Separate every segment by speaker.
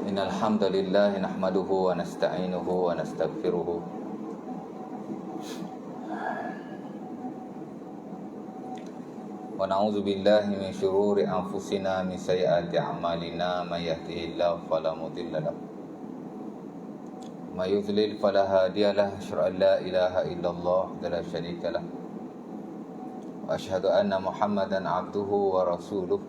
Speaker 1: Innal hamdalillah nahmaduhu wa nasta'inuhu wa nastaghfiruh wa na'udzu billahi min syururi anfusina min sayyiati a'malina may yahdihillahu fala mudilla lahu may yudlil fala hadiya lahu asyhadu an la ilaha illallah wa la syarika lahu wa asyhadu anna muhammadan abduhu wa rasuluh.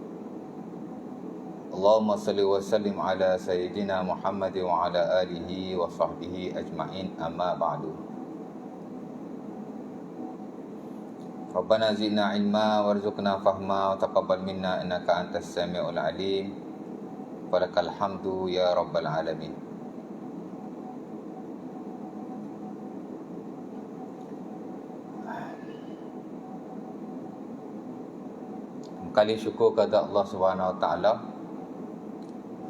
Speaker 1: Allahumma salli wa sallim ala sayyidina Muhammad wa ala alihi wa sahbihi ajma'in, amma ba'du. Rabbana zidna ilma warzuqna fahma wa taqabbal minna innaka antas samiul alim. Walakal hamdu ya rabbal alamin. Kali syukur kepada Allah Subhanahu wa taala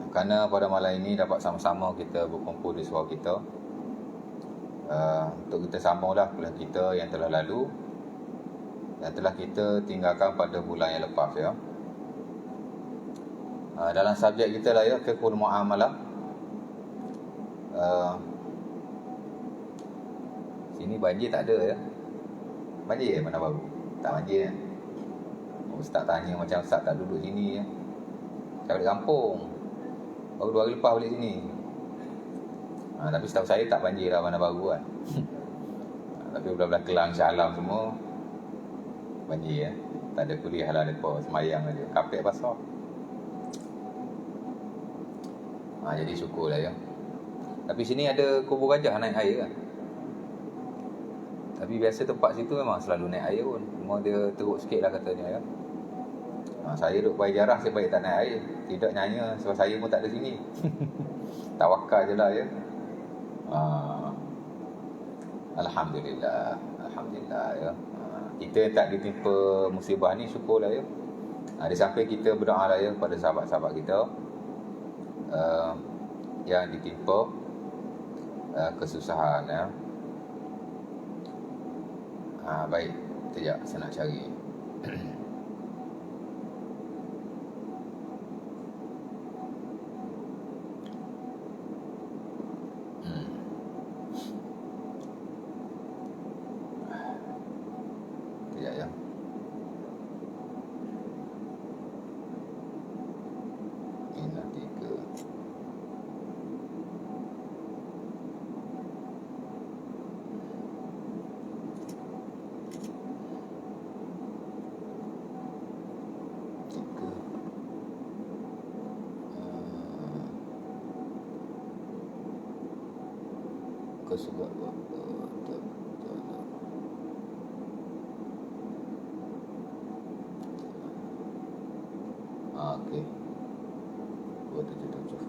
Speaker 1: kerana pada malam ini dapat sama-sama kita berkumpul di surau kita untuk kita sambunglah kuliah kita yang telah lalu, yang telah kita tinggalkan pada bulan yang lepas ya. Dalam subjek kita lah ya, fiqhul muamalah. Sini banjir tak ada ya. Banjir mana baru? Tak banjir ya. Ustaz tanya macam Ustaz tak duduk sini ya. Saya balik kampung, baru 2 hari lepas balik sini. Tapi setahu saya tak banjir lah mana baru kan. Tapi belah-belah Kelang, Shah Alam semua banjir ya. Tak ada kuliah lah, mereka semayang aja, kapek basah. Jadi syukur lah ya. Tapi sini ada kubur gajah naik air kan. Tapi biasa tempat situ memang selalu naik air pun. Cuma dia teruk sikit lah katanya ya. Saya duduk bayar jarah, saya baik tak naik air. Tidak nyanya sebab saya pun tak ada sini. Tawakal je lah ya. Alhamdulillah. Alhamdulillah ya. Kita tak ditimpa musibah ni, syukur lah ya. Di samping kita berdoa lah ya kepada sahabat-sahabat kita yang ditimpa kesusahan ya. Baik, sekejap saya nak cari. Sekejap ya. Ini tiga. Sebab okey. 277.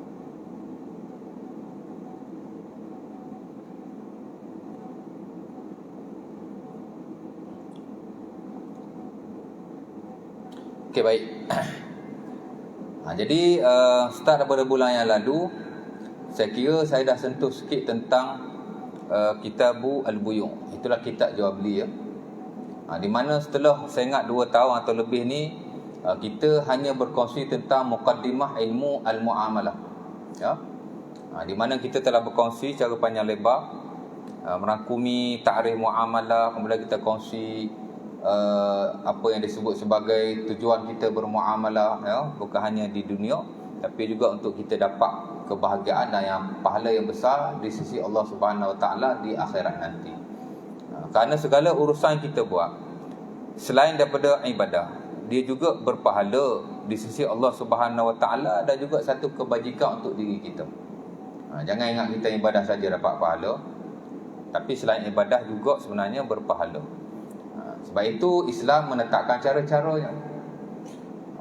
Speaker 1: Okey, baik. Jadi start daripada bulan yang lalu, saya kira saya dah sentuh sikit tentang Kitabu Al-Buyu'. Itulah kitab jual beli ya. Di mana setelah saya ingat 2 tahun atau lebih ni, kita hanya berkongsi tentang muqaddimah ilmu al-muamalah ya. Di mana kita telah berkongsi secara panjang lebar, merangkumi takrif muamalah, kemudian kita kongsi apa yang disebut sebagai tujuan kita bermuamalah ya, bukan hanya di dunia tapi juga untuk kita dapat kebahagiaan dan yang pahala yang besar di sisi Allah Subhanahu Wa Taala di akhirat nanti. Kerana segala urusan kita buat selain daripada ibadah, dia juga berpahala di sisi Allah Subhanahu Wa Taala dan juga satu kebajikan untuk diri kita. Jangan ingat kita ibadah saja dapat pahala, tapi selain ibadah juga sebenarnya berpahala. Sebab itu Islam menetapkan cara-caranya.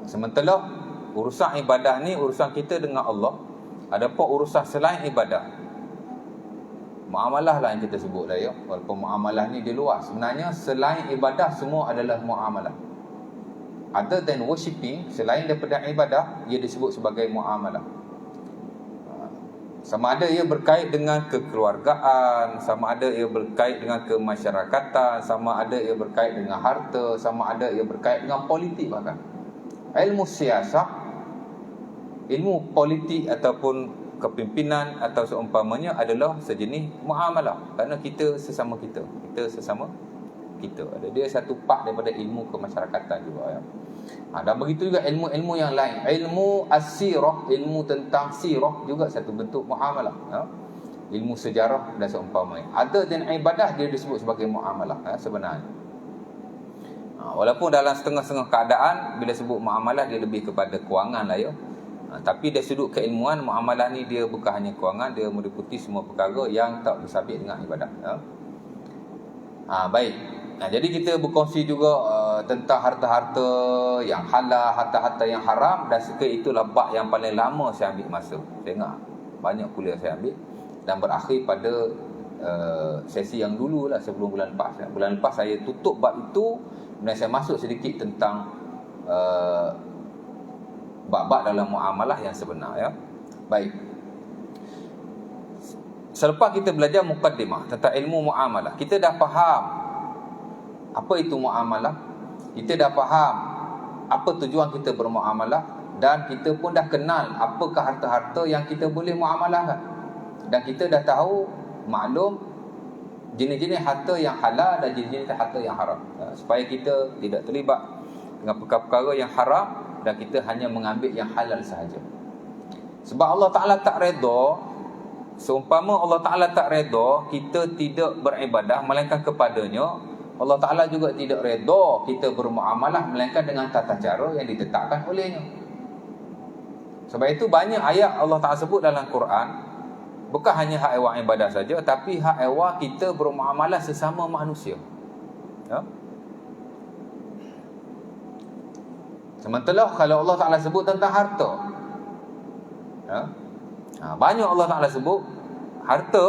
Speaker 1: Sementara urusan ibadah ni urusan kita dengan Allah. Adapun urusan selain ibadah, muamalah lah yang kita sebut lah ya. Walaupun muamalah ni dia luas, sebenarnya selain ibadah semua adalah muamalah. Other than worshipping, selain daripada ibadah, ia disebut sebagai muamalah. Sama ada ia berkait dengan kekeluargaan, sama ada ia berkait dengan kemasyarakatan, sama ada ia berkait dengan harta, sama ada ia berkait dengan politik bahkan. Ilmu siasah, ilmu politik ataupun kepimpinan atau seumpamanya adalah sejenis muamalah, kerana kita sesama kita ada dia satu part daripada ilmu kemasyarakatan juga ya. Dan begitu juga ilmu-ilmu yang lain, ilmu as-sirah, ilmu tentang sirah juga satu bentuk muamalah ya. Ilmu sejarah dan seumpamanya, other than ibadah dia disebut sebagai muamalah ya, sebenarnya. Walaupun dalam setengah-setengah keadaan bila sebut muamalah dia lebih kepada kewangan lah ya. Tapi dari sudut keilmuan, muamalah ni dia bukan hanya kewangan, dia meliputi semua perkara yang tak bersabit dengan ibadah ya. Baik. Jadi kita berkongsi juga tentang harta-harta yang halal, harta-harta yang haram, dan sekali itulah bab yang paling lama saya ambil masa. Saya ingat banyak kuliah saya ambil dan berakhir pada sesi yang dulu lah sebelum bulan lepas. Bulan lepas saya tutup bab itu dan saya masuk sedikit tentang bab-bab dalam muamalah yang sebenar ya. Baik. Selepas kita belajar mukaddimah tentang ilmu muamalah, kita dah faham apa itu muamalah, kita dah faham apa tujuan kita bermuamalah, dan kita pun dah kenal apakah harta-harta yang kita boleh muamalahkan, dan kita dah tahu maklum jenis-jenis harta yang halal dan jenis-jenis harta yang haram supaya kita tidak terlibat dengan perkara-perkara yang haram dan kita hanya mengambil yang halal sahaja. Sebab Allah Ta'ala tak redha, seumpama Allah Ta'ala tak redha kita tidak beribadah melainkan kepadanya, Allah Ta'ala juga tidak redha kita bermuamalah melainkan dengan tata cara yang ditetapkan olehnya. Sebab itu banyak ayat Allah Ta'ala sebut dalam Quran, bukan hanya hak ewa ibadah saja, tapi hak ewa kita bermuamalah sesama manusia ya? Sementara kalau Allah Ta'ala sebut tentang harta ya? Banyak Allah Ta'ala sebut harta,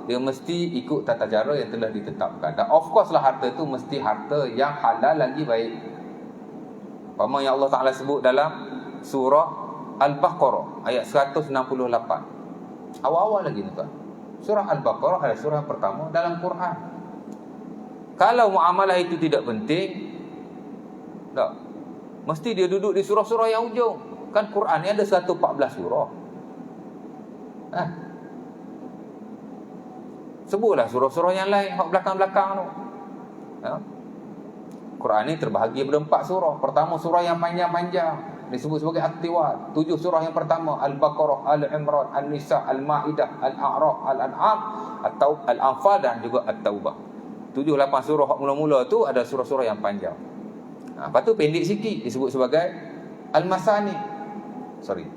Speaker 1: dia mesti ikut tata cara yang telah ditetapkan. Dan of course lah harta itu mesti harta yang halal lagi baik. Apa yang Allah Ta'ala sebut dalam surah Al-Baqarah ayat 168. Awal-awal lagi tuan. Surah Al-Baqarah adalah surah pertama dalam Quran. Kalau muamalah itu tidak penting, tak, mesti dia duduk di surah-surah yang ujung. Kan Quran ni ada 114 surah. Sebutlah surah-surah yang lain, hak belakang-belakang tu. Quran ni terbahagi pada 4 surah. Pertama surah yang panjang-panjang disebut sebagai At-Tiwal. 7 surah yang pertama Al-Baqarah, Al-Imran, An-Nisa, Al-Maidah, Al-A'raf, Al-An'am, Al-Anfal dan juga At-Taubah. 7-8 surah hak mula-mula tu ada surah-surah yang panjang. Lepas tu pendek sikit disebut sebagai Al-Masani.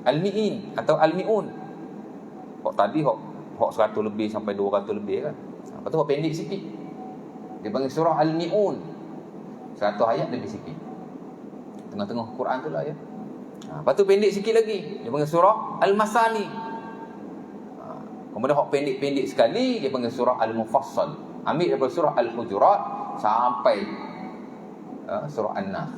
Speaker 1: Al-Mi'in atau Al-Mi'un. Hak tadi hak 100 lebih sampai 200 lebih kan. Lepas tu pendek sikit dia panggil surah Al-Mi'un, 100 ayat lebih sikit, tengah-tengah Quran tu lah ya. Lepas tu pendek sikit lagi dia panggil surah Al-Masani. Kemudian hak pendek-pendek sekali dia panggil surah Al-Mufassal, ambil daripada surah Al-Hujurat sampai surah An-Nas.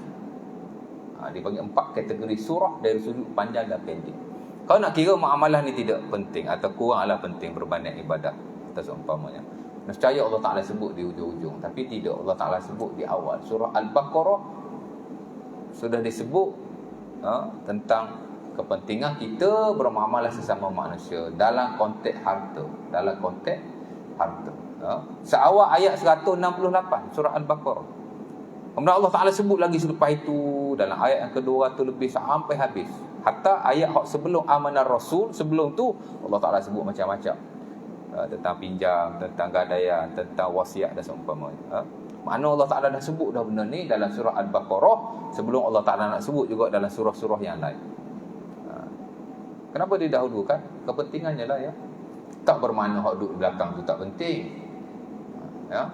Speaker 1: Dia bagi 4 kategori surah dari sudut panjang dan pendek. Kalau nak kira muamalah ni tidak penting atau kuranglah penting berbanding ibadah atau seumpamanya, nescaya Allah Ta'ala sebut di ujung-ujung. Tapi tidak, Allah Ta'ala sebut di awal. Surah Al-Baqarah sudah disebut tentang kepentingan kita bermuamalah sesama manusia dalam konteks harta. Seawal ayat 168 surah Al-Baqarah. Kemudian Allah Ta'ala sebut lagi selepas itu dalam ayat yang ke-200 lebih sampai habis. Hatta ayat sebelum amanar Rasul, sebelum tu Allah Ta'ala sebut macam-macam tentang pinjam, tentang gadaian, tentang wasiat dan seumpamanya. Makna Allah Ta'ala dah sebut dah benda ni dalam surah Al-Baqarah sebelum Allah Ta'ala nak sebut juga dalam surah-surah yang lain. Kenapa didahulukan? Kepentingannya lah ya. Tak bermakna hak duduk di belakang tu tak penting ya.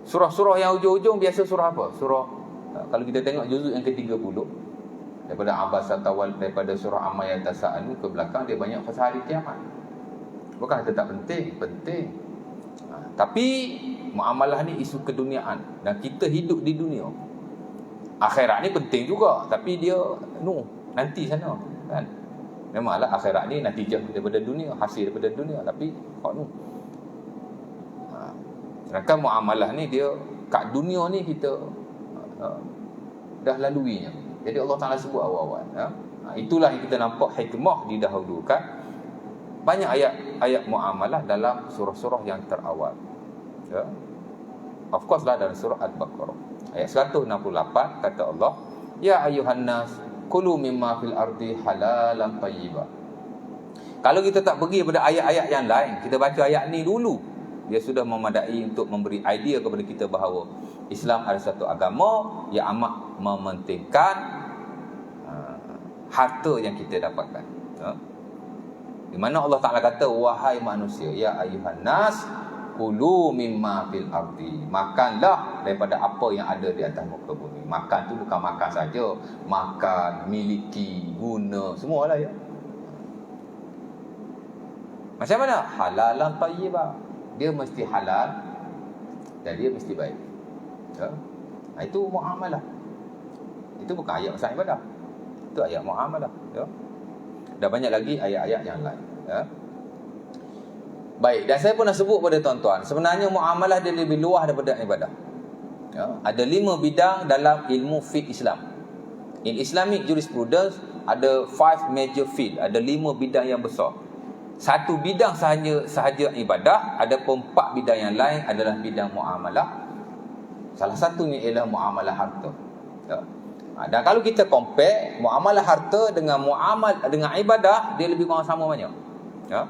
Speaker 1: Surah-surah yang ujung-ujung biasa surah apa? Surah kalau kita tengok juzuk yang ke-30 daripada Abasa Tawal, daripada surah Amma Yatasa'alu ke belakang, dia banyak pasal hari kiamat. Bukan kata tak penting, penting. Tapi muamalah ni isu keduniaan dan kita hidup di dunia. Akhirat ni penting juga, tapi dia nanti sana kan. Memanglah akhirat ni natijah daripada dunia, hasil daripada dunia, tapi sedangkan muamalah ni dia kat dunia ni kita dah laluinya. Jadi Allah Ta'ala sebut awal-awal Itulah yang kita nampak hikmah didahulukan banyak ayat muamalah dalam surah-surah yang terawal. Ya. Of course lah dalam surah Al-Baqarah. Ayat 168 kata Allah, ya ayuhan nas kulu mimma fil ardi halalan tayyiba. Kalau kita tak pergi pada ayat-ayat yang lain, kita baca ayat ni dulu, dia sudah memadai untuk memberi idea kepada kita bahawa Islam adalah satu agama yang amat mementingkan harta yang kita dapatkan. Di mana Allah Ta'ala kata, wahai manusia, ya ayuhan nas kulu mimma fil ardi, makanlah daripada apa yang ada di atas muka bumi. Makan tu bukan makan saja, makan, miliki, guna, semualah ya. Macam mana? Halalan tayyibah. Dia mesti halal dan dia mesti baik. Ya. Itu muamalah. Itu bukan ayat pasal ibadah. Itu ayat muamalah. Ya. Dah banyak lagi ayat-ayat yang lain. Ya. Baik, dan saya pernah sebut pada tuan-tuan, sebenarnya muamalah dia lebih luas daripada ibadah. Ya. Ada 5 bidang dalam ilmu fiqh Islam. In Islamic jurisprudence ada 5 major field, ada 5 bidang yang besar. Satu bidang sahaja ibadah, ada 4 bidang yang lain adalah bidang muamalah. Salah satunya ialah muamalah harta. Ya. Dan kalau kita compare muamalah harta dengan dengan ibadah, dia lebih kurang sama banyak. Ya.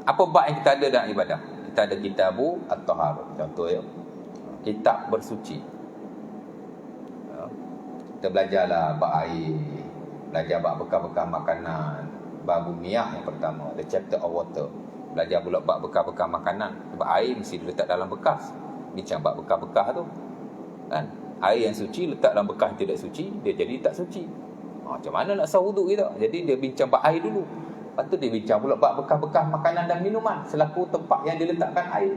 Speaker 1: Apa bab yang kita ada dalam ibadah? Kita ada kitabu at-taharah. Contoh ya. Kitab bersuci. Ya. Kita belajarlah bab air, belajar bab bekas-bekas makanan, bab miyah yang pertama, the chapter of water. Belajar pula bab bekas-bekas makanan. Sebab air mesti diletak dalam bekas. Bincang bab bekas-bekas tu. Kan? Air yang suci letak dalam bekas tidak suci, dia jadi tak suci. Macam mana nak sah wuduk kita? Jadi dia bincang bab air dulu. Lepas tu dia bincang pula bab bekas-bekas makanan dan minuman selaku tempat yang diletakkan air.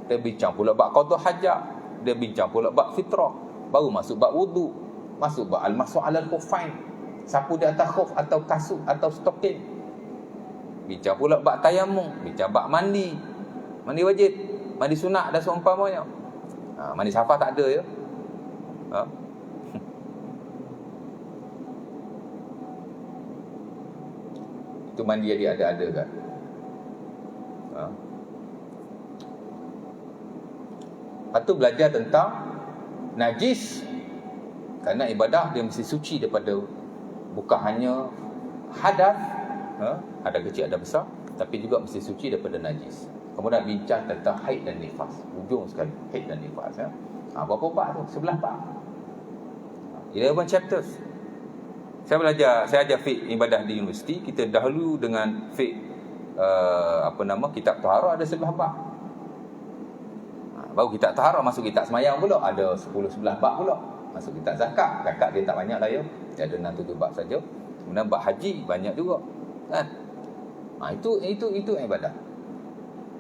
Speaker 1: Dia bincang pula bab qada hajat. Dia bincang pula bab fitrah. Baru masuk bab wuduk. Masuk bab al-mashu 'alal khuffain. Sapu di atas khuf atau kasut atau stokin. Bincang pula bab tayammum, bincang bab mandi. Mandi wajib, mandi sunat dan seumpamanya. Mandi safar tak ada ya. Itu mandi dia ada kan. Lepas tu belajar tentang najis. Kerana ibadah dia mesti suci daripada bukan hanya hadas, ada kecil ada besar, tapi juga mesti suci daripada najis. Kemudian bincang tentang haid dan nifas. Ujung sekali, haid dan nifas ya. Berapa bab tu? 11 bab. 11 chapters. Saya ajar fiqh ibadah di universiti. Kita dahulu dengan fiqh kitab taharah ada 11 bab. Baru kitab taharah masuk kitab semayang pula ada 10-11 bab pula. Masuk kitab zakat. Zakat dia tak banyak lah ya. Dia ada 6-7 bab saja. Kemudian bab haji banyak juga. Kan? Itu ibadah.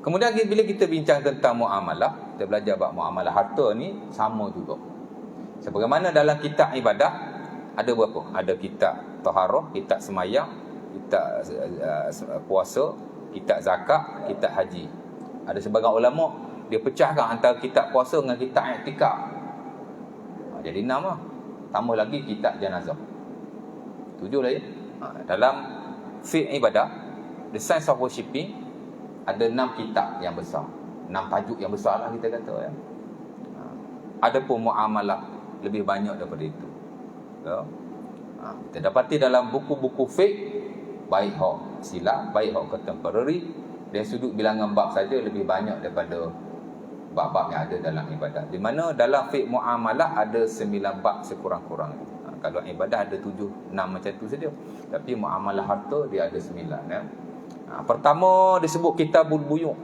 Speaker 1: Kemudian bila kita bincang tentang muamalah, kita belajar bab muamalah harta ni sama juga. Sebagaimana dalam kitab ibadah ada berapa? Ada kitab taharah, kitab semayang, kitab puasa, kitab zakat, kitab haji. Ada sebagian ulama dia pecahkan antara kitab puasa dengan kitab i'tikaf. Jadi 6 lah. Tambah lagi kitab jenazah. 7 lah ya. Dalam fiqh ibadah, the science of worshipping, ada 6 kitab yang besar. 6 tajuk yang besar lah kita kata ya. Adapun muamalah lebih banyak daripada itu. Ya. Kita dapati dalam buku-buku fiqh, baik hak silap, baik hak contemporary, dari sudut bilangan bab saja lebih banyak daripada bab-bab yang ada dalam ibadah. Di mana dalam fiqh muamalah ada 9 bab sekurang-kurangnya. Kalau ibadah ada 7, 6 macam tu saja. Tapi muamalah harta dia ada 9 ya. Pertama disebut kitabul buyu'.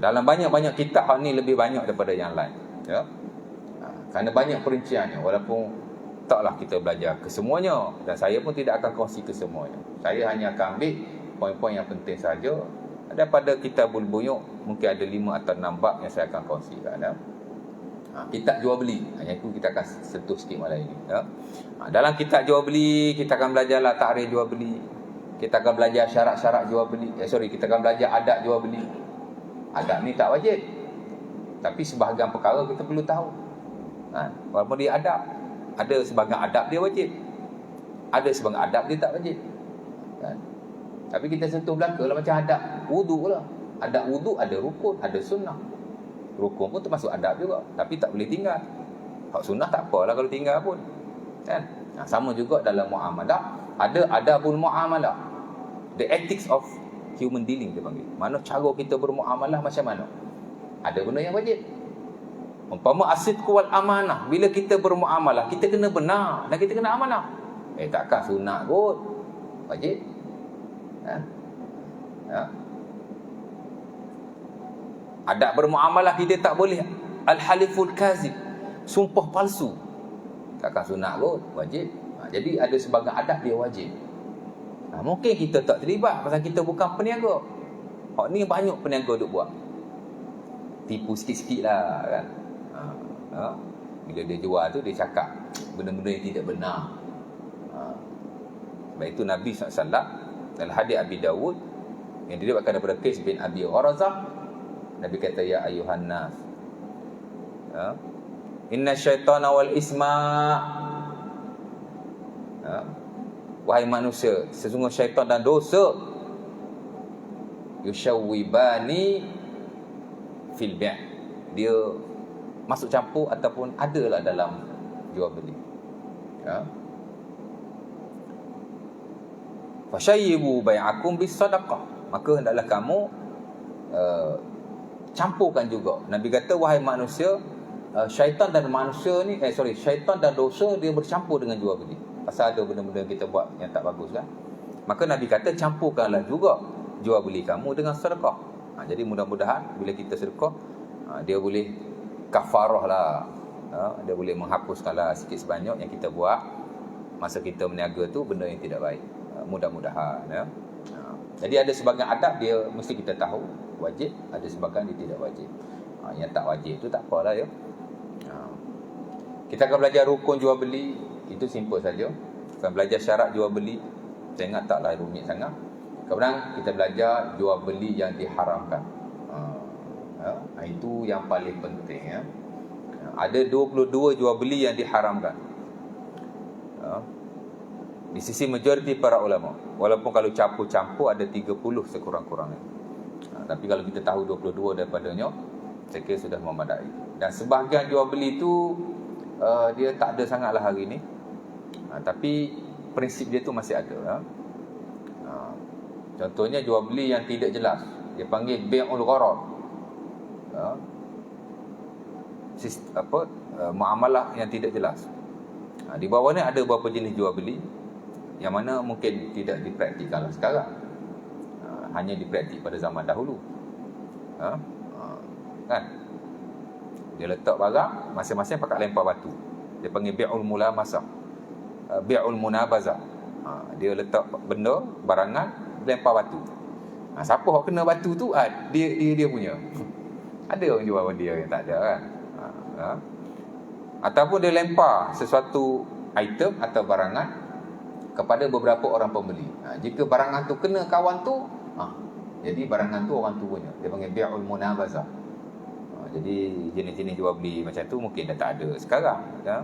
Speaker 1: Dalam banyak-banyak kitab hal ni lebih banyak daripada yang lain ya. Kerana banyak perinciannya, walaupun taklah kita belajar kesemuanya, dan saya pun tidak akan kongsi kesemuanya. Saya hanya akan ambil poin-poin yang penting saja. Daripada kitabul buyu' mungkin ada 5 atau 6 bab yang saya akan kongsikan ya. Kitab jual beli, yang itu kita akan sentuh sikit malam ini ya. Dalam kitab jual beli kita akan belajarlah takrif jual beli. Kita akan belajar syarat-syarat jual beli. Kita akan belajar adab jual beli. Adab ni tak wajib, tapi sebahagian perkara kita perlu tahu. Walaupun dia adab, ada sebahagian adab dia wajib. Ada sebagai adab dia tak wajib. Kan? Tapi kita sentuh belaka lah macam adab wuduk lah. Adab wuduk ada rukun, ada sunnah. Rukun pun termasuk adab juga, tapi tak boleh tinggal. Hak sunnah tak apalah kalau tinggal pun. Kan? Sama juga dalam muamalah. Ada adabul muamalah. The ethics of human dealing dia panggil. Mana cara kita bermuamalah macam mana. Ada benda yang wajib. Umpama asidqu wal amanah. Bila kita bermuamalah, kita kena benar dan kita kena amanah. Takkan sunat kot. Wajib. Adab bermuamalah kita tak boleh al-haliful kazib, sumpah palsu. Takkan sunat kot. Wajib. Jadi ada sebagai adab dia wajib. Mungkin kita tak terlibat pasal kita bukan peniaga. Hak ni banyak peniaga duk buat. Tipu sikit-sikit lah kan. Bila dia jual tu dia cakap benda-benda yang tidak benar. Sebab itu Nabi SAW dalam hadis Abi Dawud yang diriwayatkan daripada Qais bin Abi Gharazah, Nabi kata, ya ayuhan nas, inna syaitana wal isma, wahai manusia, sesungguhnya syaitan dan dosa yushawwibani fil bi', dia masuk campur ataupun adalah dalam jual beli. Fashayyibu bai'akum bis sadaqah, maka hendaklah kamu campurkan juga. Nabi kata, wahai manusia, syaitan dan manusia ni syaitan dan dosa dia bercampur dengan jual beli. Pasal ada benda-benda kita buat yang tak bagus kan. Maka Nabi kata, campurkanlah juga jual beli kamu dengan sedekah. Jadi mudah-mudahan bila kita sedekah, dia boleh kafarah lah. Dia boleh menghapuskanlah sikit sebanyak yang kita buat masa kita berniaga tu, benda yang tidak baik. Mudah-mudahan Jadi ada sebagian adab dia mesti kita tahu wajib, ada sebagian dia tidak wajib. Yang tak wajib tu tak apalah ya. Kita akan belajar rukun jual beli, itu simple saja. Akan belajar syarat jual beli, saya ingat taklah rumit sangat. Kemudian kita belajar jual beli yang diharamkan. Itu yang paling penting ya. Ada 22 jual beli yang diharamkan di sisi majoriti para ulama. Walaupun kalau campur-campur ada 30 sekurang-kurangnya. Tapi kalau kita tahu 22 daripadanya, saya kira sudah memadai. Dan sebahagian jual beli itu dia tak ada sangatlah hari ini. Tapi prinsip dia tu masih ada. Contohnya jual beli yang tidak jelas, dia panggil bai'ul gharar. Muamalah yang tidak jelas. Di bawah ni ada beberapa jenis jual beli yang mana mungkin tidak dipraktikkan sekarang, hanya dipraktik pada zaman dahulu. Kan? Dia letak barang, masing-masing pakai lempar batu. Dia panggil bi'ul mulamasah, bi'ul munabazah. Dia letak benda, barangan, lempar batu. Siapa yang kena batu tu, dia punya. Ada orang jual dia yang tak ada kan. Ataupun dia lempar sesuatu item atau barangan kepada beberapa orang pembeli. Jika barangan tu kena kawan tu, jadi barangan tu orang tu punya. Dia panggil bi'ul munabazah. Jadi jenis-jenis jual beli macam tu mungkin dah tak ada sekarang ya.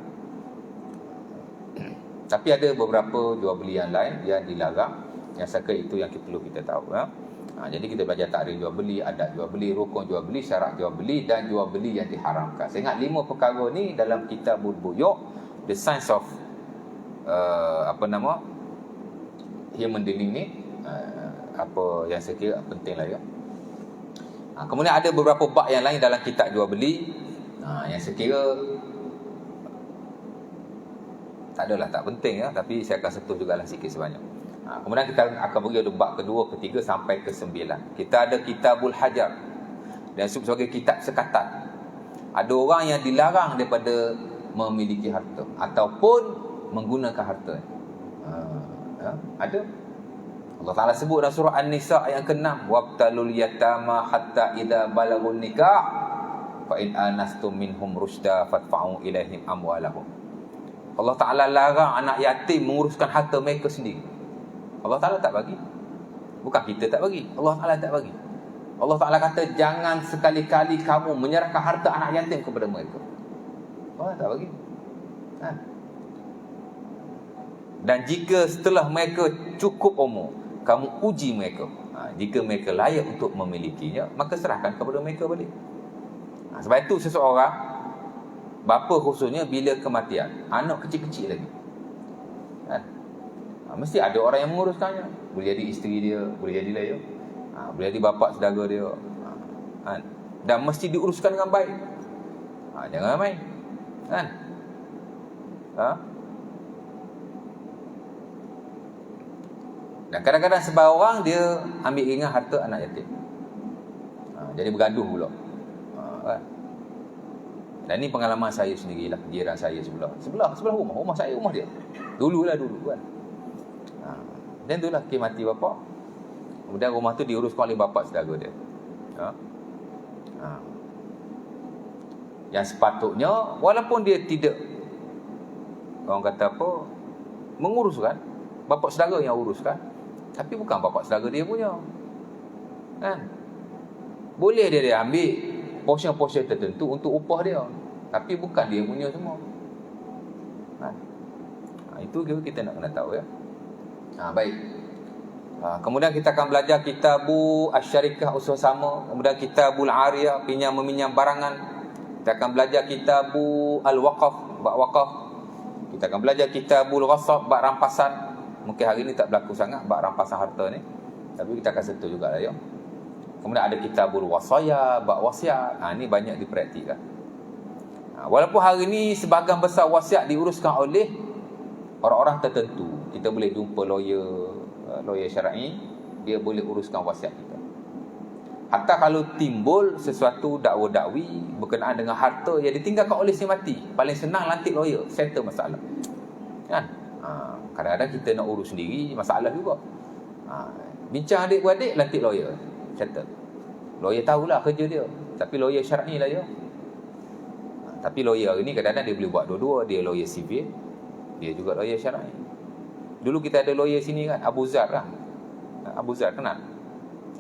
Speaker 1: Tapi ada beberapa jual beli yang lain yang dilarang, yang saya kira itu yang perlu kita tahu ya. Jadi kita belajar takrif jual beli, adab jual beli, rukun jual beli, syarat jual beli dan jual beli yang diharamkan. Saya ingat 5 perkara ni dalam Kitabul Buyu', The Science of human dealing ni, apa yang saya kira penting lah ya. Kemudian ada beberapa bab yang lain dalam kitab jual beli yang saya kira tak adalah tak penting ya, tapi saya akan sentuh jugalah sikit sebanyak. Kemudian kita akan pergi ada bab kedua, ketiga sampai ke 9. Kita ada Kitabul Hajar dan sebagai kitab sekatan. Ada orang yang dilarang daripada memiliki harta ataupun menggunakan harta. Ada. Allah Ta'ala sebut dalam surah An-Nisa ayat ke-6, wabtalul yatama hatta idza balagun nikah fa in anastum minhum rusyda fadfa'u ilaihim amwalahum. Allah Ta'ala larang anak yatim menguruskan harta mereka sendiri. Allah Ta'ala tak bagi. Bukan kita tak bagi, Allah Ta'ala tak bagi. Allah Ta'ala kata jangan sekali-kali kamu menyerahkan harta anak yatim kepada mereka. Allah tak bagi. Dan jika setelah mereka cukup umur, kamu uji mereka. Jika mereka layak untuk memilikinya, maka serahkan kepada mereka balik. Sebab itu seseorang, bapa khususnya, bila kematian, anak kecil-kecil lagi, kan? Mesti ada orang yang menguruskannya. Boleh jadi isteri dia, boleh jadi lah ya, boleh jadi bapa saudara dia, kan? Dan mesti diuruskan dengan baik. Jangan main, kan? Dan kadang-kadang sebab orang dia ambil ingat harta anak yatim, jadi bergaduh pula, kan? Dan ni pengalaman saya sendirilah. Jiran saya sebelah rumah saya, rumah dia dulu kan. Dan itulah kes mati bapa. Kemudian rumah tu diuruskan oleh bapa saudara dia. Yang sepatutnya, walaupun dia tidak, orang kata apa, menguruskan, bapa saudara yang uruskan, tapi bukan bapa saudara dia punya, kan? Boleh dia ambil portion-portion tertentu untuk upah dia, tapi bukan dia punya semua, kan? Itu kita nak kena tahu, ya. Baik. Kemudian kita akan belajar Kitabu Asy-Syarikah, usaha sama. Kemudian Kitabul Ariyah, pinjam meminjam barangan. Kita akan belajar Kitabu Al-Waqaf, bab wakaf. Kita akan belajar Kitabul Ghasab, bab rampasan. Mungkin hari ni tak berlaku sangat bab rampasan harta ni, tapi kita akan sentuh jugalah, ya. Kemudian ada Kitabul Wasaya, bab wasiat. Ni banyak dipraktikkan. Walaupun hari ni sebahagian besar wasiat diuruskan oleh orang-orang tertentu. Kita boleh jumpa lawyer syar'i, dia boleh uruskan wasiat kita. Hatta kalau timbul sesuatu dakwa-dakwi berkenaan dengan harta yang ditinggalkan oleh si mati, paling senang lantik lawyer, settle masalah, kan? Kadang-kadang kita nak urus sendiri, masalah juga. Bincang adik-beradik, lantik lawyer, settle. Lawyer tahulah kerja dia, tapi lawyer syar'i lah dia. Tapi lawyer ni kadang-kadang dia boleh buat dua-dua. Dia lawyer sivil, dia juga lawyer syar'i. Dulu kita ada lawyer sini kan, Abu Zar kan. Abu Zar kenal,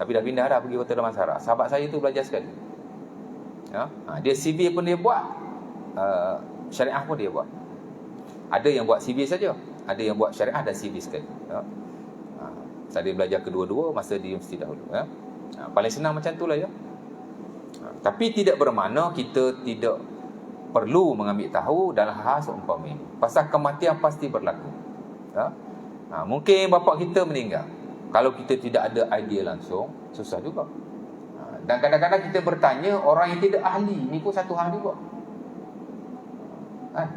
Speaker 1: tapi dah pindah dah pergi Kota Damansara. Sahabat saya tu belajar sekali, ya? Dia sivil pun dia buat, syariah pun dia buat. Ada yang buat sivil saja, ada yang buat syariah dan sivil sekali, ya? Saya belajar kedua-dua masa di universiti dahulu, ya? Paling senang macam tu lah, ya. Tapi tidak bermakna kita tidak perlu mengambil tahu dalam hal seumpama ini. Pasal kematian pasti berlaku, ya? Mungkin bapa kita meninggal, kalau kita tidak ada idea langsung, susah juga. Dan kadang-kadang kita bertanya orang yang tidak ahli, ni pun satu hal juga, kan?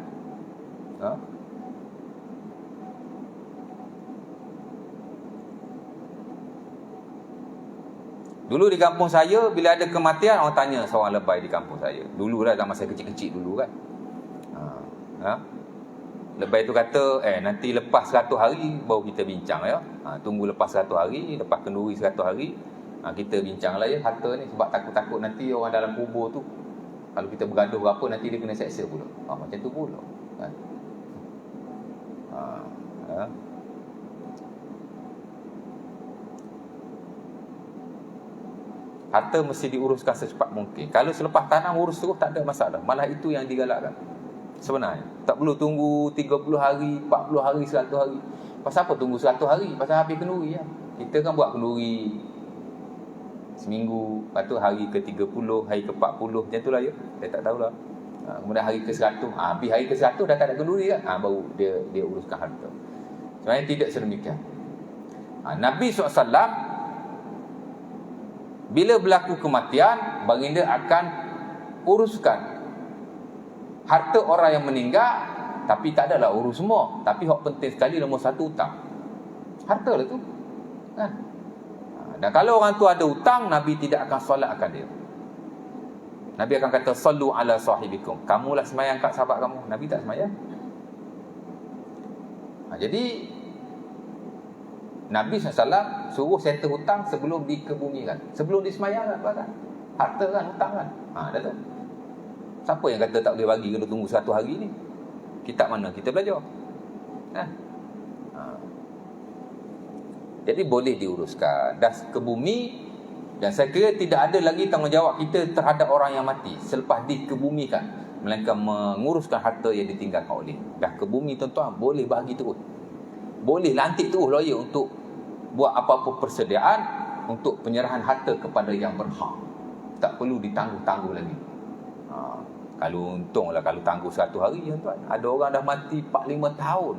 Speaker 1: Dulu di kampung saya, bila ada kematian, orang tanya seorang lebay di kampung saya. Dulu lah, zaman saya kecil-kecil dulu kan. Lebay tu kata, nanti lepas 100 hari baru kita bincang, ya. Tunggu lepas 100 hari, lepas kenduri 100 hari, kita bincang lah, ya, harta ni. Sebab takut-takut nanti orang dalam kubur tu, kalau kita bergaduh berapa, nanti dia kena seksa pula. Macam tu pula, kan? Harta mesti diuruskan secepat mungkin. Kalau selepas tanam urus terus, tak ada masalah. Malah itu yang digalakkan sebenarnya. Tak perlu tunggu 30 hari, 40 hari, 100 hari. Pasal apa tunggu 100 hari? Pasal habis kenduri, ya. Kita kan buat kenduri seminggu, lepas tu hari ke-30, hari ke-40, macam tu lah, ya. Saya tak tahulah. Kemudian hari ke-100, habis hari ke-100 dah tak ada kenduri kan, baru dia uruskan harta. Sebenarnya tidak sedemikian. Nabi SAW, bila berlaku kematian, baginda akan uruskan harta orang yang meninggal. Tapi tak adalah urus semua. Tapi hak penting sekali, nombor satu, hutang. Harta lah tu, kan? Dan kalau orang tu ada hutang, Nabi tidak akan solatkan dia. Nabi akan kata, sallu ala sahibikum. Kamulah semayang kat sahabat kamu. Nabi tak semayang. Jadi Nabi SAW suruh settle hutang sebelum dikebumikan, sebelum disemayangkan, kan? Harta kan, hutang kan. Dah tu. Siapa yang kata tak boleh bagi kalau tunggu 100 hari ni? Kitab mana kita belajar? Jadi boleh diuruskan dah ke bumi. Dan saya kira tidak ada lagi tanggungjawab kita terhadap orang yang mati selepas dikebumikan, melainkan menguruskan harta yang ditinggalkan oleh. Dah ke bumi, tuan-tuan, boleh bagi terus. boleh lantik tu lawyer untuk buat apa-apa persediaan untuk penyerahan harta kepada yang berhak. Tak perlu ditangguh-tangguh lagi. Kalau untunglah kalau tangguh 100 hari, tuan. Ada orang dah mati 4-5 tahun.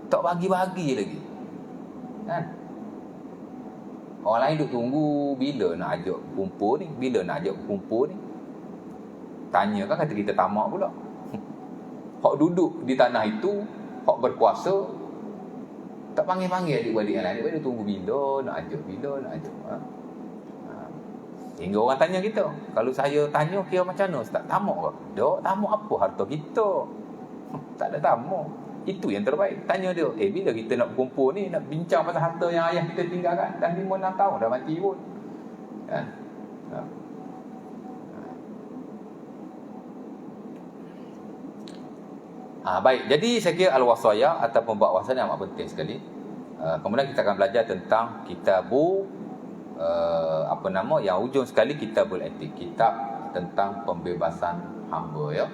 Speaker 1: Tak bagi-bagi lagi. Kan? Orang lain duk tunggu bila nak ajak kumpul ni, bila nak ajak kumpul ni. Tanya kan kata kita tamak pula. Hak duduk di tanah itu, hak berkuasa, tak panggil-panggil adik-adik yang lain. Adik-adik tunggu bila nak ajak, bila nak ajak. Hingga orang tanya kita, kalau saya tanya kira macam mana Ustaz, tamak ke? Tak, tamak apa harta kita? Tak ada tamak. Itu yang terbaik. Tanya dia, bila kita nak berkumpul ni, nak bincang pasal harta yang ayah kita tinggalkan, dah 5-6 tahun dah mati pun. Kan? Baik, jadi saya kira al-wasaya ataupun bab wasaya amat penting sekali. Kemudian kita akan belajar tentang kitabu yang ujung sekali kitabul etik, kitab tentang pembebasan hamba, ya.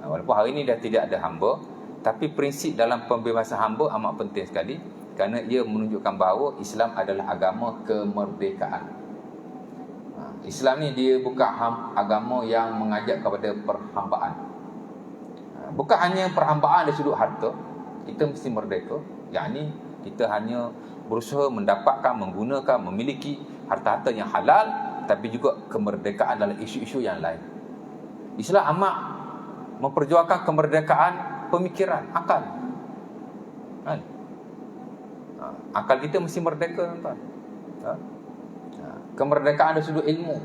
Speaker 1: Walaupun hari ini dah tidak ada hamba, tapi prinsip dalam pembebasan hamba amat penting sekali kerana ia menunjukkan bahawa Islam adalah agama kemerdekaan. Islam ni dia bukan agama yang mengajak kepada perhambaan. Bukan hanya perhambaan dari sudut harta, kita mesti merdeka, yakni kita hanya berusaha mendapatkan, menggunakan, memiliki harta-harta yang halal, tapi juga kemerdekaan dalam isu-isu yang lain. Islam amat memperjuangkan kemerdekaan pemikiran, akal. Kan? Akal kita mesti merdeka, tuan. Kemerdekaan dari sudut ilmu.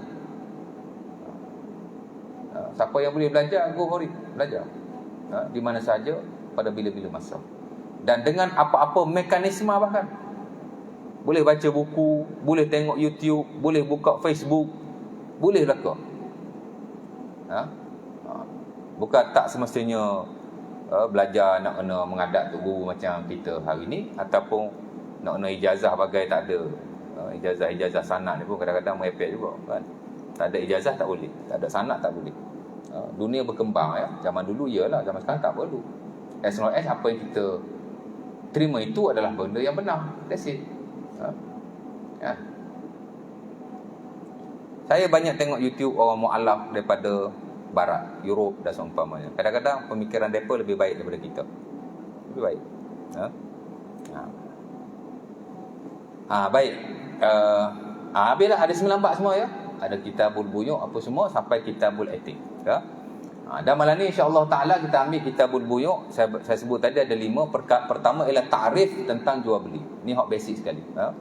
Speaker 1: Siapa yang boleh belajar, go for it, belajar. Di mana saja, pada bila-bila masa. Dan dengan apa-apa mekanisme bahkan. Boleh baca buku, boleh tengok YouTube, boleh buka Facebook, boleh leka. Bukan tak semestinya belajar nak kena menghadap tok guru macam kita hari ni, ataupun nak kena ijazah bagai tak ada. Ijazah sanad ni pun kadang-kadang merepek juga, kan. Tak ada ijazah tak boleh, tak ada sanad tak boleh. Dunia berkembang, ya. Zaman dulu iyalah, zaman sekarang tak perlu. As long as apa yang kita terima itu adalah benda yang benar. That's it. Saya banyak tengok YouTube orang mu'alaf daripada Barat, Europe dan seumpamanya. Kadang-kadang pemikiran mereka lebih baik daripada kita. Lebih baik. Baik. Habislah ada 9 bab semua, ya. Ada kitabul buyuk apa semua sampai kitabul etik, ya. Dan malam ni insya-Allah taala kita ambil kitabul buyuk. Saya sebut tadi ada 5. Pertama ialah ta'rif tentang jual beli. Ni hak basic sekali, ya.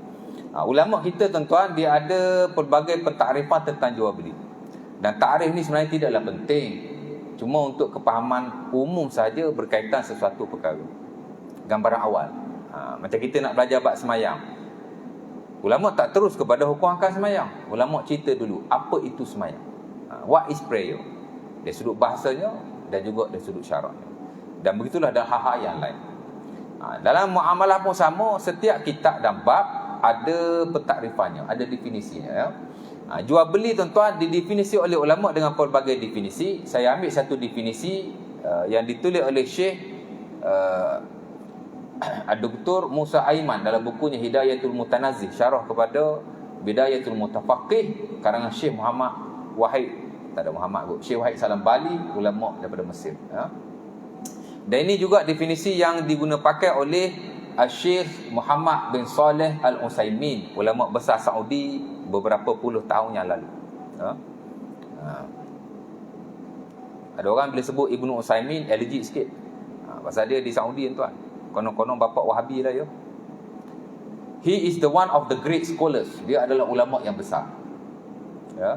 Speaker 1: Ulama kita tuan-tuan, dia ada pelbagai pentakrifan tentang jual beli. Dan ta'rif ni sebenarnya tidaklah penting, cuma untuk kepahaman umum saja berkaitan sesuatu perkara. Gambaran awal. Macam kita nak belajar bab semayang, ulama tak terus kepada hukum akal semayang. Ulama cerita dulu apa itu semayang. What is prayer? Dari sudut bahasanya dan juga dari sudut syaraknya. Dan begitulah dalam hal-hal yang lain. Dalam muamalah pun sama, setiap kitab dan bab ada pentakrifannya, ada definisinya, ya. Jual beli tuan-tuan didefinisi oleh ulama dengan pelbagai definisi. Saya ambil satu definisi yang ditulis oleh Syekh Dr. Musa Aiman dalam bukunya Hidayatul Mutanazih, syarah kepada Bidayatul Mutafaqih karangan Syekh Muhammad Wahid. Tak ada Muhammad, Syekh Wahid Salam Bali, ulama daripada Mesir, ya. Dan ini juga definisi yang diguna pakai oleh Syekh Muhammad bin Saleh Al-Utsaimin, ulama besar Saudi beberapa puluh tahun yang lalu, ya. Ada orang bila sebut Ibnu Utsaimin allergic sikit, pasal dia di Saudi, tuan. Konon-konon bapak Wahabi lah, ya. He is the one of the great scholars. Dia adalah ulama yang besar, ya.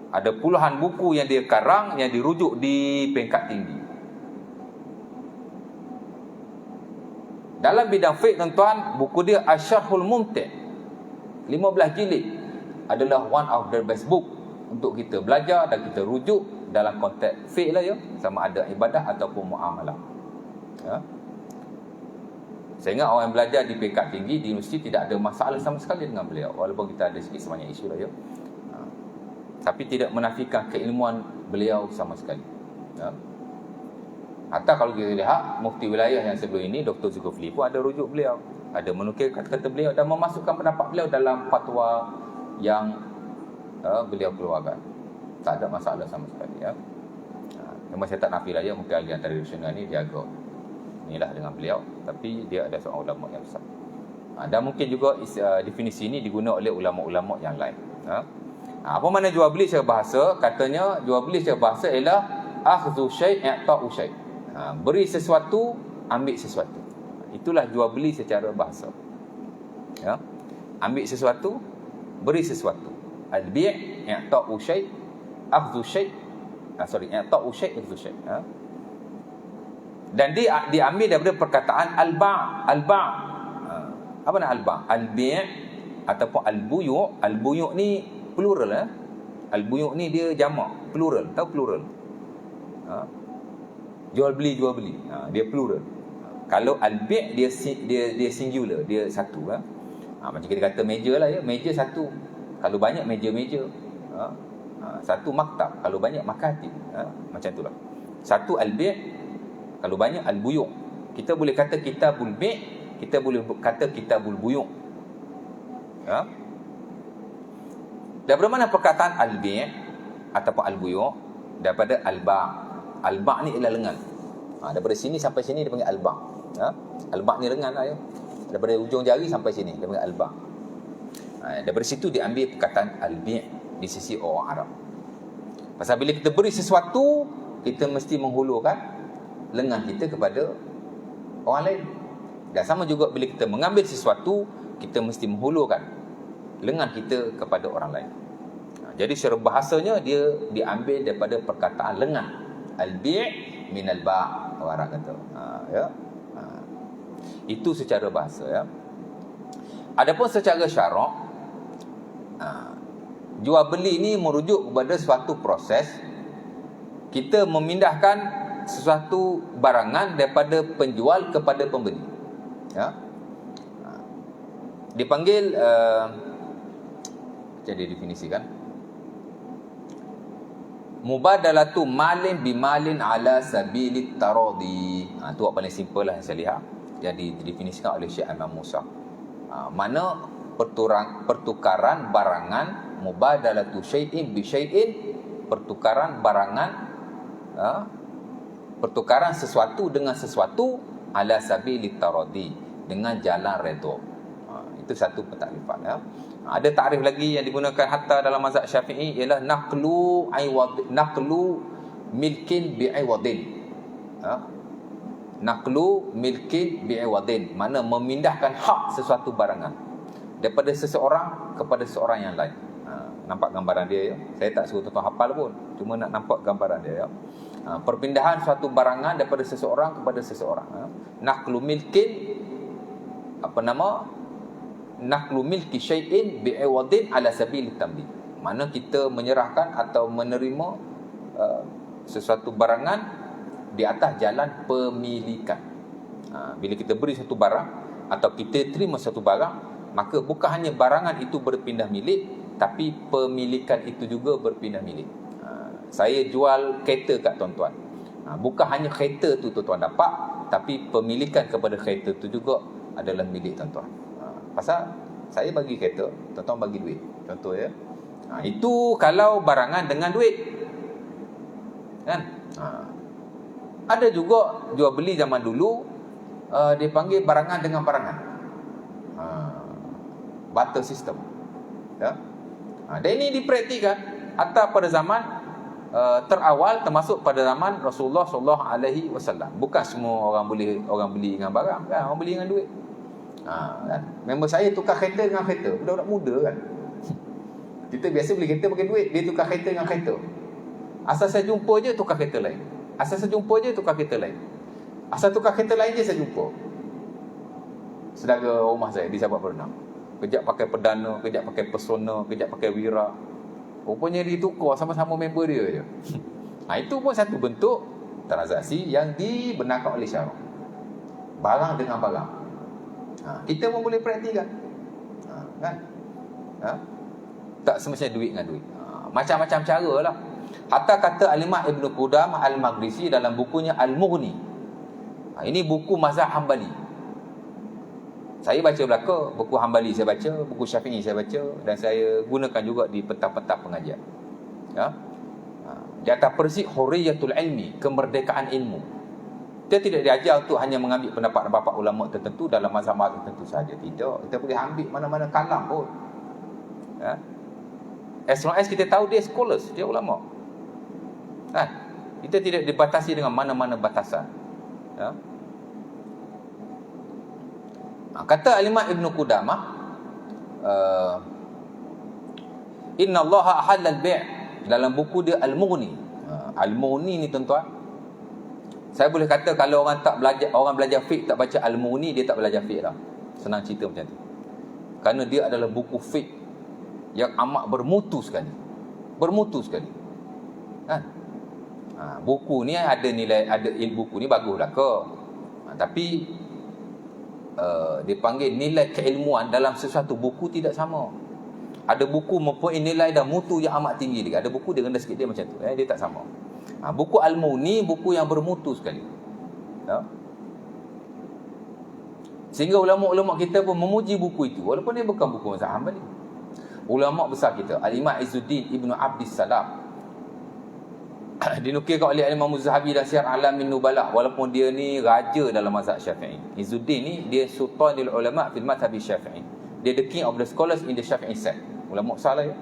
Speaker 1: Ada puluhan buku yang dia karang yang dirujuk di peringkat tinggi. Dalam bidang fiqh, tuan-tuan, buku dia Asy-Syarhul Mumti', 15 jilid, adalah one of the best book untuk kita belajar dan kita rujuk dalam konteks fiqh lah, ya, sama ada ibadah ataupun muamalah, ya. Saya ingat orang yang belajar di peringkat tinggi di universiti tidak ada masalah sama sekali dengan beliau, walaupun kita ada sikit sebanyak isu lah, ya. Tapi tidak menafikan keilmuan beliau sama sekali, ya. Atau kalau kita lihat mufti wilayah yang sebelum ini, Dr. Zulkifli pun ada rujuk beliau, ada menukil kata-kata beliau dan memasukkan pendapat beliau dalam fatwa yang beliau keluarkan. Tak ada masalah sama sekali, ya. Memang saya tak nafi lah, ya, mungkin ahli tradisional ni dia agak inilah dengan beliau, tapi dia ada seorang ulama yang besar. Dan mungkin juga definisi ini digunakan oleh ulama-ulama yang lain. Apa makna jual beli secara bahasa? Katanya jual beli secara bahasa ialah akhdhu syai' i'ta'u syai'. Beri sesuatu, ambil sesuatu. Itulah jual beli secara bahasa. Ya. Ambil sesuatu, beri sesuatu. Al-bi' i'ta'u syai', akhdhu syai', i'ta'u syai', akhdhu syai'. Dan dia diambil daripada perkataan al-ba'. Apa nak al-ba'? Al-bi' ataupun al-buyu'. Al-buyu' ni plural, Al-buyu' ni dia jamak, plural. Tahu plural? Jual beli. Dia plural. Kalau al-bi' dia singular, dia satu, macam kita kata meja lah, ya. Meja satu. Kalau banyak meja-meja. Satu maktab, kalau banyak makatib. Macam itulah. Satu al-bi', kalau banyak al-buyu'. Kita boleh kata kitabul bi', kita boleh kata kitabul buyu'. Ya. Daripada mana perkataan al-bi' ataupun al-buyu'? Daripada al-ba'. Al-ba' ni ialah lengan. Daripada sini sampai sini dia panggil al-ba'. Al-ba' ni lengan lah, ya. Daripada ujung jari sampai sini dia panggil al-ba'. Daripada situ diambil perkataan al-bi' di sisi orang Arab. Pasal bila kita beri sesuatu, kita mesti menghulurkan lengan kita kepada orang lain. Dan sama juga bila kita mengambil sesuatu, kita mesti menghulurkan lengan kita kepada orang lain. Jadi secara bahasanya dia diambil daripada perkataan lengan. Al-bi' min al-ba', orang kata. Ya. Itu secara bahasa, ya. Adapun secara syarak, jual beli ni merujuk kepada suatu proses kita memindahkan sesuatu barangan daripada penjual kepada pembeli. Ya. Dipanggil jadi definisikan mubadalatu malin bimalin ala sabilit taradi. Itu paling simple lah yang saya lihat, yang didefinisikan oleh Syekh Imam Musa. Mana pertukaran barangan, mubadalatu syai'in bi syai'in, pertukaran barangan, pertukaran sesuatu dengan sesuatu, ala sabilit taradi, dengan jalan redha. Itu satu pentakrifan, ya. Ada takrif lagi yang digunakan hatta dalam mazhab Syafi'i, ialah naqlu milkin bi'iwadin. Naqlu milkin bi'iwadin, mana memindahkan hak sesuatu barangan daripada seseorang kepada seorang yang lain. Nampak gambaran dia, ya. Saya tak suruh tuan-tuan hafal pun, cuma nak nampak gambaran dia, ya. Perpindahan suatu barangan daripada seseorang kepada seseorang. Naqlu milkin, naqlu milki syai'in bi'iwadin ala sabilit tamlik. Mana kita menyerahkan atau menerima sesuatu barangan di atas jalan pemilikan. Bila kita beri satu barang atau kita terima satu barang, maka bukan hanya barangan itu berpindah milik, tapi pemilikan itu juga berpindah milik. Saya jual kereta kat tuan-tuan. Bukan hanya kereta tu tuan-tuan dapat, tapi pemilikan kepada kereta tu juga adalah milik tuan-tuan. Pasal saya bagi kereta, tuan-tuan bagi duit. Contoh, ya. Itu kalau barangan dengan duit. Kan? Ada juga jual beli zaman dulu, dia panggil barangan dengan barangan. Barter system. Ya. Dan ini dipraktikkan hatta pada zaman terawal, termasuk pada zaman Rasulullah SAW. Bukan semua orang beli dengan barang, kan? Orang beli dengan duit. Kan? Member saya tukar kereta dengan kereta, budak-budak muda, kan. Kita biasa beli kereta pakai duit, dia tukar kereta dengan kereta. Asal saya jumpa je, tukar kereta lain. Asal saya jumpa je, tukar kereta lain. Asal tukar kereta lain je, saya jumpa saudara rumah saya di Sabak Berenang. Kejap pakai Perdana, kejap pakai Persona, kejap pakai Wira. Rupanya dia tukar sama-sama member dia je. Itu pun satu bentuk transaksi yang dibenarkan oleh syarak. Barang dengan barang. Kita pun boleh praktikkan. Kan? Tak semestinya duit dengan duit. Macam-macam cara lah. Hatta kata Al-Imam Ibn Qudamah Al-Maqdisi dalam bukunya Al-Mughni. Ini buku mazhab Hanbali. Saya baca belaka, buku Hanbali saya baca, buku Syafi'i saya baca, dan saya gunakan juga di petang-petang pengajian. Ya. Di atas prinsip hurriyatul ilmi, kemerdekaan ilmu. Kita tidak diajar untuk hanya mengambil pendapat bapa ulama tertentu dalam mazhab-mazhab tertentu saja. Tidak, kita boleh ambil mana-mana kalam pun. Ya. As long as kita tahu dia scholars, dia ulama. Kan? Kita tidak dibatasi dengan mana-mana batasan. Ya. Kata Al-Imam Ibn Qudamah, Inna Allah ahallal bai' dalam buku dia Al-Mughni. Al-Mughni ni tuan-tuan, saya boleh kata kalau orang belajar fiqh tak baca Al-Mughni, dia tak belajar fiqh dah. Senang cerita macam tu. Kerana dia adalah buku fiqh yang amat bermutu sekali. Bermutu sekali. Kan? Buku ni ada nilai, ada buku ni baguslah ke. Tapi dipanggil nilai keilmuan dalam sesuatu buku tidak sama. Ada buku mempunyai nilai dan mutu yang amat tinggi dia. Ada buku dia rendah sikit, dia macam tu. Dia tak sama. Buku Al-Mughni buku yang bermutu sekali. Ya? Sehingga ulama-ulama kita pun memuji buku itu walaupun dia bukan buku mazhab Hanbali. Ulama besar kita Al-Imam Izzuddin Ibn Abdis Salam dinukilkan oleh Imam Zahabi dan Syiar Alamin Nubala, walaupun dia ni raja dalam mazhab Syafi'i. Izzuddin ni dia sultanul ulama fil mazhab Syafi'i. Dia the king of the scholars in the Syafi'i sect. Ulama besar lah ya.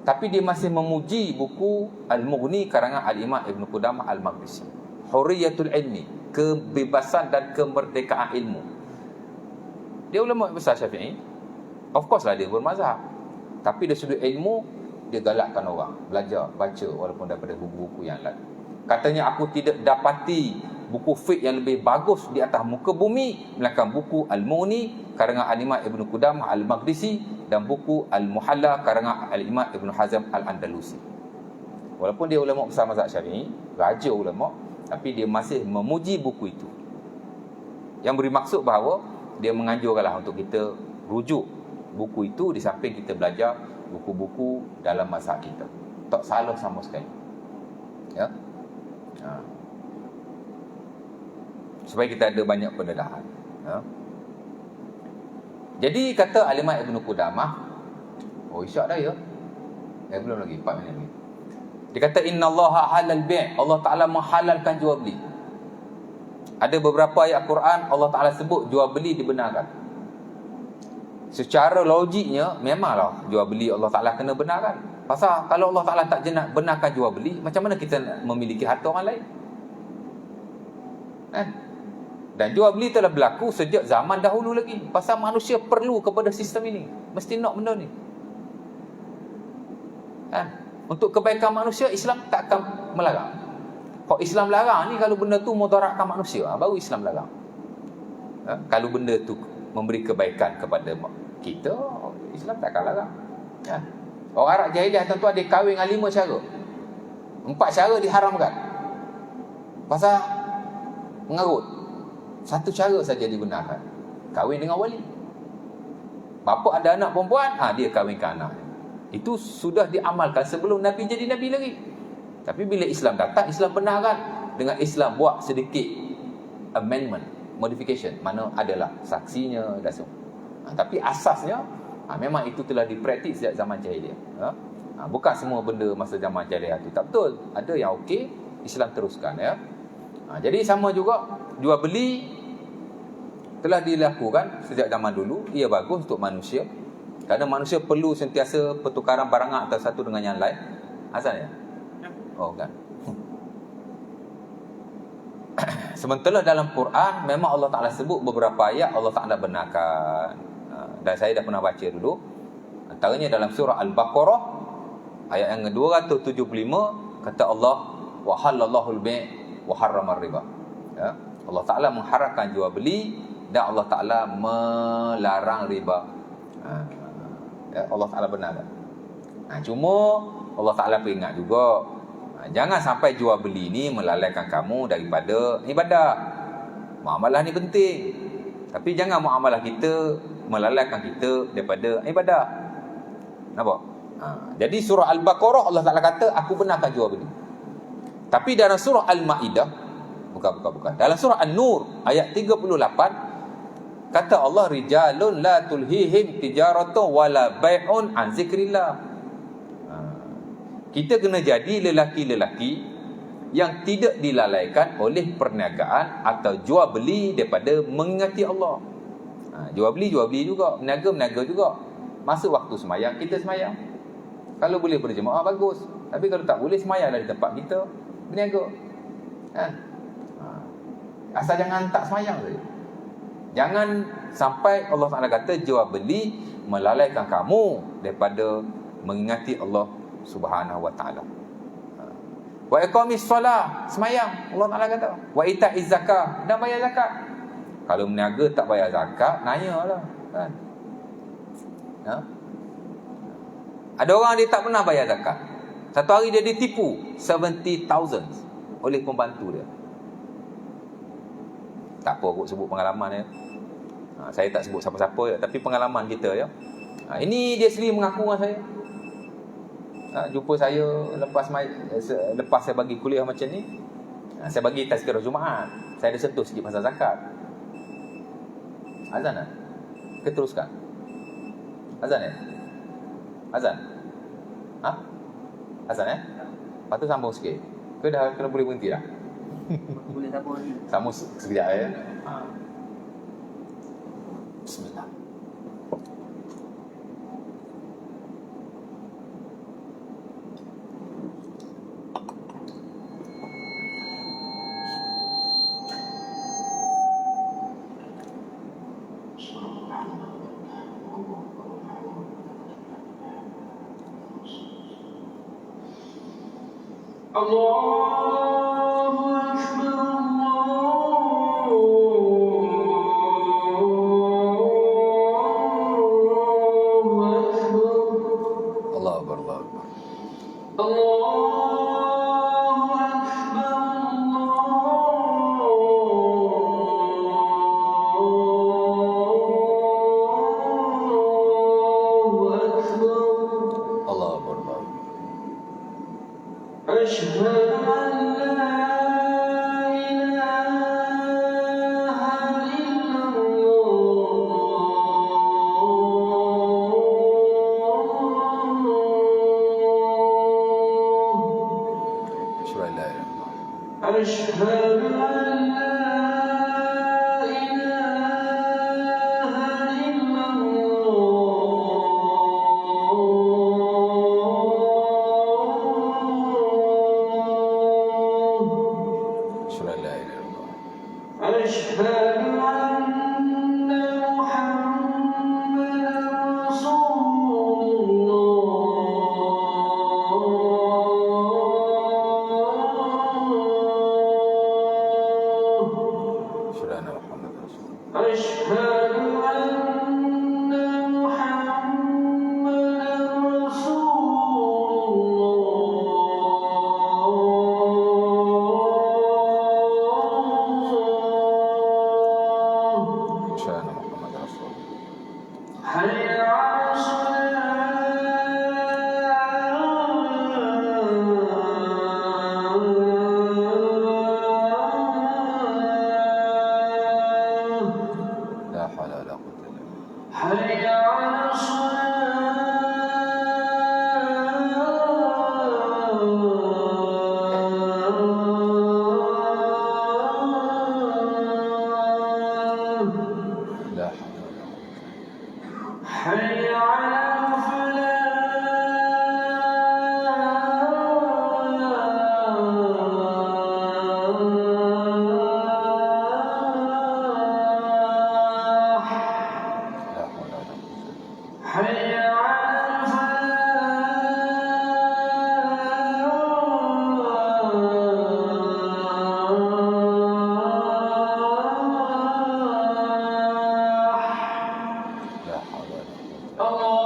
Speaker 1: Tapi dia masih memuji buku Al-Mughni karangan Al-Imam Ibn Qudamah Al-Maqdisi. Hurriyatul ilmi, kebebasan dan kemerdekaan ilmu. Dia ulama besar Syafi'i. Of course lah dia bermazhab. Tapi dari sudut ilmu, dia galakkan orang belajar, baca walaupun daripada buku-buku yang lain. Katanya, aku tidak dapati buku fiqh yang lebih bagus di atas muka bumi melainkan buku Al-Mughni karangan Al-Imam Ibn Qudamah Al-Maqdisi dan buku Al-Muhalla karangan Al-Imam Ibn Hazm Al-Andalusi. Walaupun dia ulama besar mazhab Syafi'i, raja ulama, tapi dia masih memuji buku itu. Yang beri maksud bahawa dia menganjurkanlah untuk kita rujuk buku itu di samping kita belajar buku-buku dalam mazhab kita. Tak salah sama sekali. Ya. Supaya kita ada banyak pendedahan. Ya. Jadi kata Al-Imam Ibn Qudamah, isyak dah ya. Belum lagi, 4 minit lagi. Dia kata innallaha halal bai', Allah Taala menghalalkan jual beli. Ada beberapa ayat Quran Allah Taala sebut jual beli dibenarkan. Secara logiknya memanglah jual beli Allah Taala kena benarkan. Pasal kalau Allah Taala tak benarkan jual beli, macam mana kita nak memiliki harta orang lain? Dan jual beli telah berlaku sejak zaman dahulu lagi. Pasal manusia perlu kepada sistem ini. Mesti nak benda ni. Untuk kebaikan manusia, Islam tak akan melarang. Kalau Islam larang ni, kalau benda tu mudaratkan manusia, baru Islam larang. Kalau benda tu memberi kebaikan kepada kita, Islam tak akan larang. Orang Arab jahiliah tuan-tuan, dia kahwin dengan 5 cara. 4 cara diharamkan. Pasal mengarut. 1 cara saja dibenarkan. Kahwin dengan wali. Bapa ada anak perempuan, dia kahwinkan anak. Itu sudah diamalkan sebelum Nabi jadi Nabi lagi. Tapi bila Islam datang, Islam benarkan. Dengan Islam buat sedikit amendment, modification. Mana adalah saksinya dan semua. Tapi asasnya, memang itu telah dipraktis sejak zaman jahiliah. Bukan semua benda masa zaman jahiliah itu tak betul. Ada yang okey, Islam teruskan. Ya. Jadi sama juga, jual beli telah dilakukan sejak zaman dulu. Ia bagus untuk manusia. Kerana manusia perlu sentiasa pertukaran barang antara satu dengan yang lain. Asalnya? Oh kan. Sementara dalam Quran memang Allah Ta'ala sebut beberapa ayat Allah Ta'ala benarkan. Dan saya dah pernah baca dulu. Antaranya dalam surah Al-Baqarah ayat yang 275, kata Allah, wa halallahu al-bai' wa harrama ar-riba. Ya? Allah Ta'ala mengharamkan jual beli dan Allah Ta'ala melarang riba. Allah Ta'ala benarkan. Cuma Allah Ta'ala peringat juga, jangan sampai jual beli ni melalaikan kamu daripada ibadah. Muamalah ni penting, tapi jangan muamalah kita melalaikan kita daripada ibadah. Nampak? Jadi surah Al-Baqarah Allah Ta'ala kata aku benarkan jual beli. Tapi dalam surah Al-Ma'idah, bukan. Dalam surah An-Nur ayat 38 kata Allah, rijalun la tulhihim tijaratun wala bai'un an zikrillah. Kita kena jadi lelaki-lelaki yang tidak dilalaikan oleh perniagaan atau jual beli daripada mengingati Allah. Jual beli juga, berniaga juga. Masa waktu semayang kita semayang. Kalau boleh berjemaah bagus. Tapi kalau tak boleh, semayanglah di tempat kita, berniaga. Asal jangan tak semayang saja. Jangan sampai Allah Ta'ala kata jual beli melalaikan kamu daripada mengingati Allah Subhanahu Wa Ta'ala. Wa iqamis solah, semayang, Allah Ta'ala kata. Wa ita'iz zakah, dan bayar zakat. Kalau berniaga tak bayar zakat, nanyalah, kan? Ada orang dia tak pernah bayar zakat. Satu hari dia ditipu 70,000 oleh pembantu dia. Tak apa kot sebut pengalaman dia. Saya tak sebut siapa-siapa ya, tapi pengalaman kita ya. Ini dia sendiri mengaku dengan saya. Jumpa saya lepas saya bagi kuliah macam ni. Saya bagi tazkirah Jumaat. Saya ada sentuh sikit pasal zakat. Azan tak? Kita teruskan. Azan ya? Azan? Azan ya? Lepas tu sambung sikit. Ke dah kena boleh berhenti dah?
Speaker 2: Boleh sambung lagi.
Speaker 1: Sambung sekejap ya. Bismillah.
Speaker 2: Allahu Akbar,
Speaker 1: Allahu Akbar, Allahu Akbar.
Speaker 2: Allahu Akbar,
Speaker 1: Allahu Akbar, Allahu Akbar.
Speaker 2: Asyhadu an la ilaha illallah. Asyhadu an la ilaha illallah. Asyhadu anna Muhammadan Rasulullah. Asyhadu anna Muhammadan Rasulullah.
Speaker 1: Syahana Muhammad Rasulullah.
Speaker 2: Hayya 'ala salah.
Speaker 1: La hawla wala quwwata illa billah.
Speaker 2: Hayya 'ala salah.
Speaker 1: La hawla wala quwwata.
Speaker 2: Hayya 'ala falah.
Speaker 1: La hawla wala quwwata.
Speaker 2: Hayya 'ala falah.
Speaker 1: La hawla wala quwwata.
Speaker 2: Allah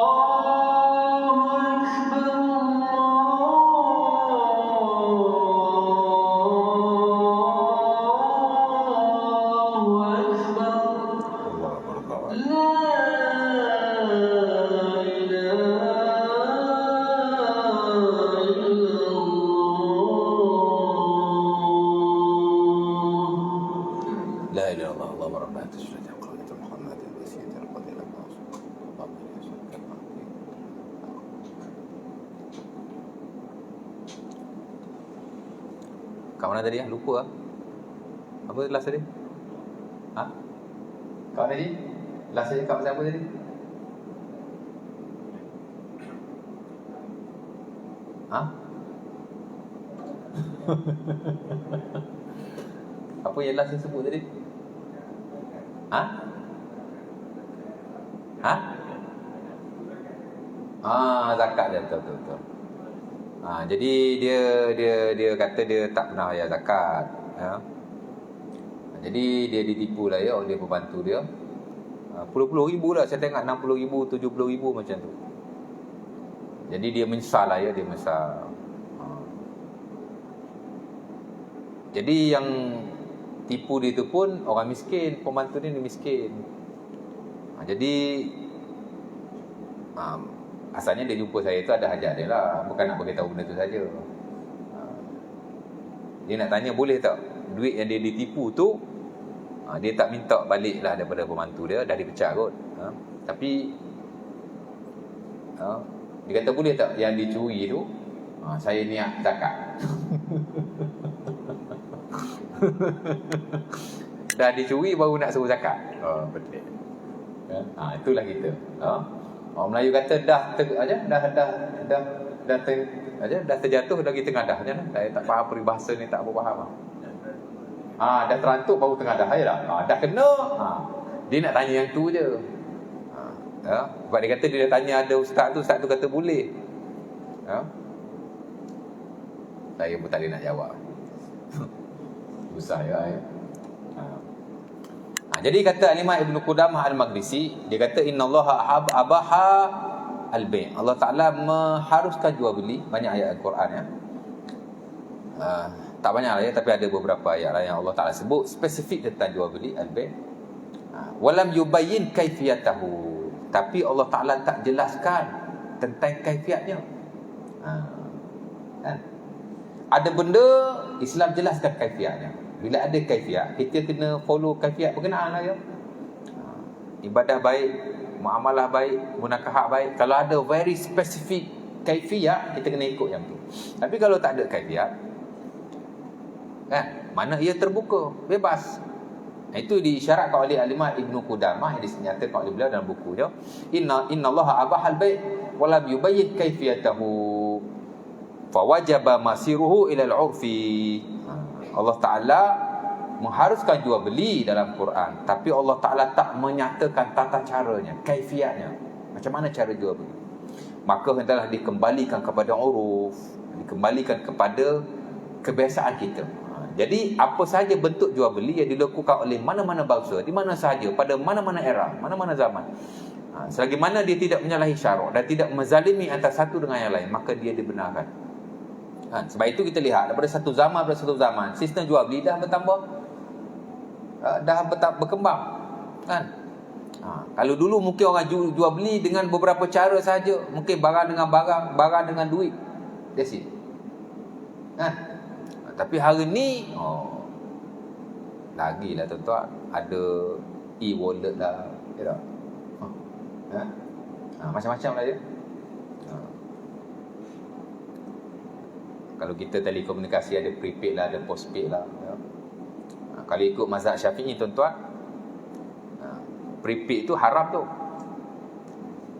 Speaker 1: Kat mana tadi? Lupa lah. Apa last tadi? Ha? Kat mana tadi? Last tadi kat siapa tadi? Ha? Apa yang last dia sebut tadi? Ha? Ha? Zakat dia, betul. Jadi dia kata dia tak pernah bayar zakat, ya. Jadi dia ditipu lah ya oleh pembantu dia. Puluh-puluh ribu lah, saya tengok 60 ribu, 70 ribu macam tu. Jadi dia menyesal lah ya, dia menyesal. Jadi yang tipu dia tu pun orang miskin, pembantu ni miskin. Jadi asalnya dia jumpa saya tu ada hajat dia lah, bukan nak bagi tahu benda tu saja. Dia nak tanya boleh tak duit yang dia ditipu tu dia tak minta balik lah daripada pembantu dia, dah dipecat kot. Tapi dia kata boleh tak yang dicuri tu saya niat zakat. Dah dicuri baru nak suruh zakat. Betul. Itulah kita. Orang Melayu kata dah terjatuh lagi tengadah je lah. Saya tak faham peribahasa ni, tak faham. Dah terantuk baru tengadah je lah. Dah kena. Dia nak tanya yang tu je. Sebab dia kata dia dah tanya ada ustaz tu kata boleh. Saya pun tak boleh nak jawab. Susah ya. Jadi kata Imam Ibn Qudamah Al-Maqdisi, dia kata innallaha abaha al-bay'. Allah Taala mengharuskan jual beli. Banyak ayat Al-Quran ya. Tak banyak lah ya, tapi ada beberapa ayat lah yang Allah Taala sebut spesifik tentang jual beli al-bay'. Walam yubayyin kaifiyatahu. Tapi Allah Taala tak jelaskan tentang kaifiatnya. Kan? Ada benda Islam jelaskan kaifiatnya. Bila ada kaifiat, kita kena follow kaifiat berkenaan lah ya. Ibadah baik, muamalah baik, munakahat baik. Kalau ada very specific kaifiat, kita kena ikut yang tu. Tapi kalau tak ada kaifiat, kan, mana ia terbuka, bebas. Itu diisyaratkan oleh Imam Ibn Qudamah yang dinyatakan oleh beliau dalam buku dia. Innallaha abahal bai' wa lam yubayyin kaifiyatahu fa wajaba masiruhu ila al-'urfi. Allah Ta'ala mengharuskan jual beli dalam Quran, tapi Allah Ta'ala tak menyatakan tata caranya, kaifiatnya, macam mana cara jual beli. Maka hendaklah dikembalikan kepada uruf, dikembalikan kepada kebiasaan kita. Jadi apa sahaja bentuk jual beli yang dilakukan oleh mana-mana bangsa, di mana sahaja, pada mana-mana era, mana-mana zaman, selagi mana dia tidak menyalahi syarak dan tidak menzalimi antara satu dengan yang lain, maka dia dibenarkan. Sebab itu kita lihat daripada satu zaman sistem jual beli dah bertambah, dah berkembang, kan? Kalau dulu mungkin orang jual beli dengan beberapa cara saja, mungkin barang dengan barang dengan duit, that's it, kan? Tapi hari ni lagilah tuan-tuan, ada e-wallet lah, ya tak? Macam-macam lah dia. Kalau kita telekomunikasi ada prepaid lah, ada postpaid lah, ya. Kalau ikut mazhab Syafi'i tuan-tuan, prepaid tu haram tu.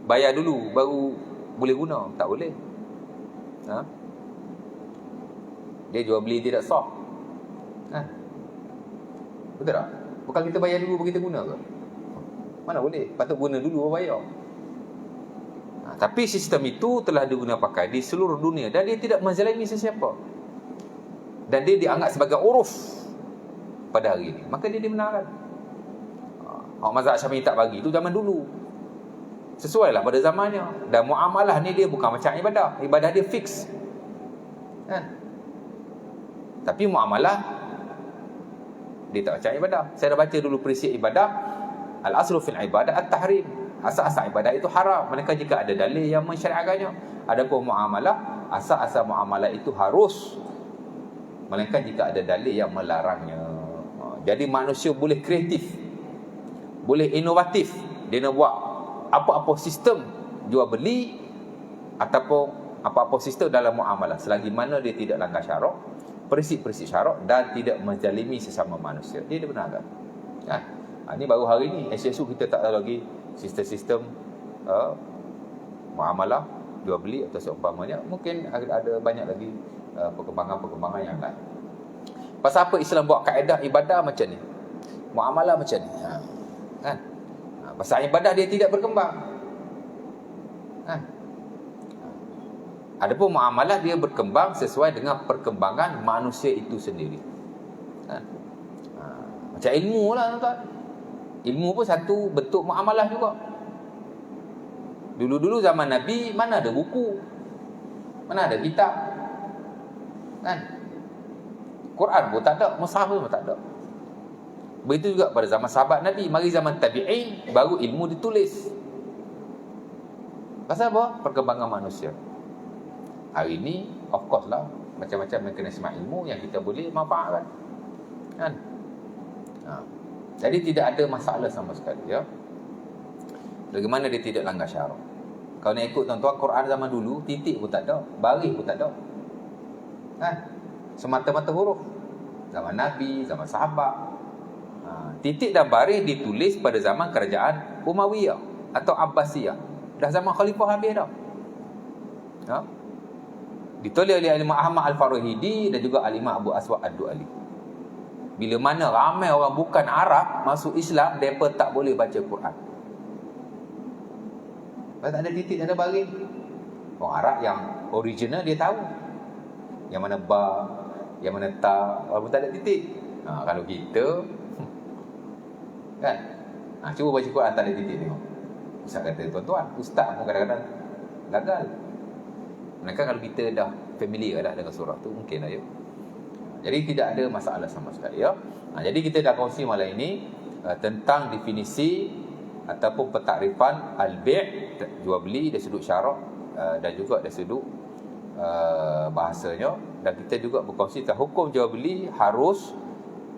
Speaker 1: Bayar dulu baru boleh guna, tak boleh. Dia jual beli tidak sah. Betul tak? Bukan kita bayar dulu baru kita guna ke? Mana boleh? Patut guna dulu baru bayar. Tapi sistem itu telah digunakan pakai di seluruh dunia dan dia tidak menzalimi sesiapa. Dan dia dianggap sebagai uruf pada hari ini. Maka dia dibenarkan. Mazhab Syafi'i tak bagi, itu zaman dulu. Sesuailah pada zamannya. Dan muamalah ni dia bukan macam ibadah. Ibadah dia fix. Kan? Tapi muamalah dia tak macam ibadah. Saya dah baca dulu prinsip ibadah. Al-aslu fil ibadah at-tahrim. Asal-asal ibadah itu haram, melainkan jika ada dalil yang mensyariatkannya. Adapun muamalah, asal-asal muamalah itu harus, melainkan jika ada dalil yang melarangnya. Jadi manusia boleh kreatif, boleh inovatif. Dia nak buat apa-apa sistem jual beli ataupun apa-apa sistem dalam muamalah, selagi mana dia tidak langgar syarak prinsip-prinsip syarak dan tidak menzalimi sesama manusia. Dia dibenarkan. Kan? Ini baru hari ni SSU kita tak ada lagi sistem-sistem muamalah jual beli atau seumpamanya. Mungkin ada banyak lagi perkembangan-perkembangan yang lain. Pasal apa Islam buat kaedah ibadah macam ni, muamalah macam ni, kan? Pasal ibadah dia tidak berkembang, kan? Adapun muamalah dia berkembang sesuai dengan perkembangan manusia itu sendiri, kan? Macam ilmu lah, tuan-tuan. Ilmu pun satu bentuk muamalah juga. Dulu-dulu zaman Nabi, mana ada buku, mana ada kitab, kan? Quran pun tak ada, mushaf pun tak ada. Begitu juga pada zaman sahabat Nabi. Mari zaman tabi'in, baru ilmu ditulis. Pasal apa? Perkembangan manusia. Hari ni, of course lah, macam-macam mekanisme ilmu yang kita boleh manfaatkan, kan? Jadi tidak ada masalah sama sekali, ya. Bagaimana dia tidak langgar syarak? Kalau nak ikut tuan-tuan, Quran zaman dulu titik pun tak ada, baris pun tak ada, kan? Semata-mata huruf. Zaman Nabi, zaman sahabat. Titik dan baris ditulis pada zaman kerajaan Umayyah atau Abbasiyah. Dah zaman Khalifah habis dah. Ditulis oleh Al-Imam Ahmad Al-Farahidi dan juga Al-Imam Abu Aswad Ad-Du'ali. Bila mana ramai orang bukan Arab masuk Islam, mereka tak boleh baca Quran. Tak ada titik, tak ada baris. Orang Arab yang original dia tahu yang mana ba, yang mana ta, walaupun tak ada titik. Kalau kita kan, cuba baca Quran tak ada titik tengok. Ustaz kata, tuan-tuan, ustaz pun kadang-kadang gagal. Mereka kalau kita dah familiar dah dengan surah tu, mungkin lah, ya. Jadi tidak ada masalah sama sekali, ya. Jadi kita dah kongsi malam ini tentang definisi ataupun pentakrifan al-bi', jual beli dari sudut syarak dan juga dari sudut bahasanya. Dan kita juga berkongsi tentang hukum jual beli harus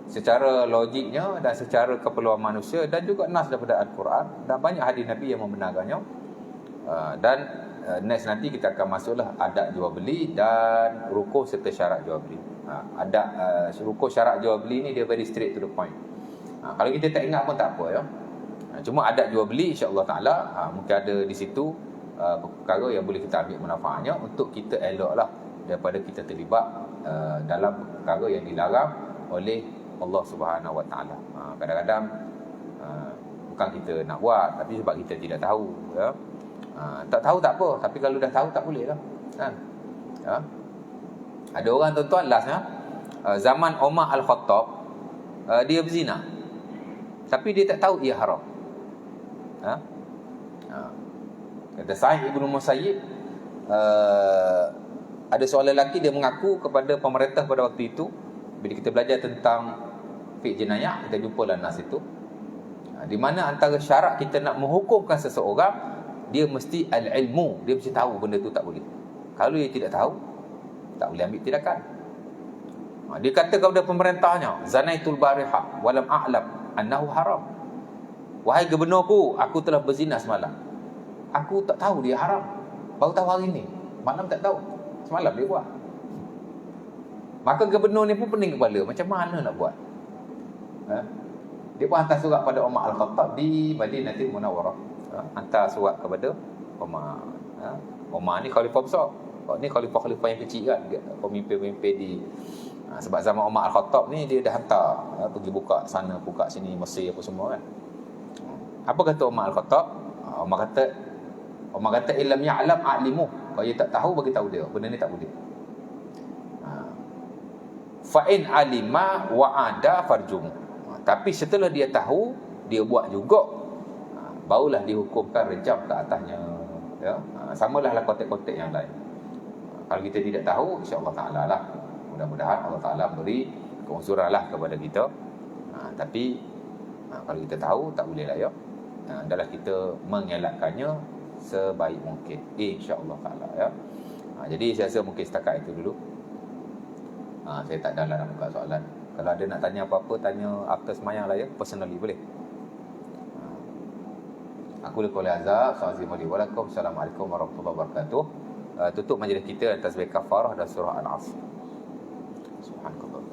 Speaker 1: secara logiknya dan secara keperluan manusia, dan juga nas daripada Al-Quran dan banyak hadis Nabi yang membenarkannya. Dan next nanti kita akan masuklah adab jual beli dan rukun serta syarat jual beli. Adab rukun syarat jual beli ni dia very straight to the point. Kalau kita tak ingat pun tak apa, ya. Cuma adab jual beli insya-Allah taala mungkin ada di situ perkara yang boleh kita ambil manfaatnya untuk kita eloklah daripada kita terlibat dalam perkara yang dilarang oleh Allah Subhanahu Wa Taala. Kadang-kadang bukan kita nak buat, tapi sebab kita tidak tahu, ya. Tak tahu tak apa, tapi kalau dah tahu tak boleh lah, kan? Ya. Ada orang, tuan-tuan, lastnya zaman Umar Al-Khattab, dia berzina, tapi dia tak tahu ia haram. Kata Sa'id Ibn Musayyib, ada seorang lelaki dia mengaku kepada pemerintah pada waktu itu. Bila kita belajar tentang fiqh jenayah, kita jumpalah nas itu, di mana antara syarat kita nak menghukumkan seseorang, dia mesti al-ilmu, dia mesti tahu benda tu tak boleh. Kalau dia tidak tahu, tak boleh ambil tindakan. Dia kata kepada pemerintahnya, zanaitul bariha walam a'lam annahu haram. Wahai gubernurku, aku telah berzina semalam, aku tak tahu dia haram, baru tahu hari ni, malam tak tahu, semalam dia buat. Maka gubernur ni pun pening kepala, macam mana nak buat? Dia pun hantar surat pada Umar Al-Khattab di Madinatul Munawwarah. Hantar surat kepada Umar. Umar ni khalifah besar. Ni khalifah-khalifah yang kecil kan, pemimpin-pemimpin di sebab zaman Umar Al-Khattab ni dia dah hantar pergi buka sana, buka sini, Mesir apa semua, kan. Apa kata Umar Al-Khattab? Umar kata illam ya'lam a'limu. Kalau dia tak tahu, bagi tahu dia benda ni tak boleh. Fa in alima wa ada farjum. Tapi setelah dia tahu, dia buat juga, barulah dihukumkan rejam ke atasnya, ya. Samalah konteks-konteks yang lain. Kalau kita tidak tahu, insya-Allah taala lah, mudah-mudahan Allah Taala beri keuzuran lah kepada kita. Tapi kalau kita tahu, tak boleh lah, ya. Adalah kita mengelakkannya sebaik mungkin, insya-Allah taala, ya. Jadi saya rasa mungkin setakat itu dulu. Saya tak ada nak buka soalan. Kalau ada nak tanya apa-apa, tanya after semayang lah, ya, personally boleh. Aku qouli hadza, Assalamualaikum warahmatullahi wabarakatuh. Tutup majlis kita atas baik kafarah dan surah Al-Asr. Subhanallah.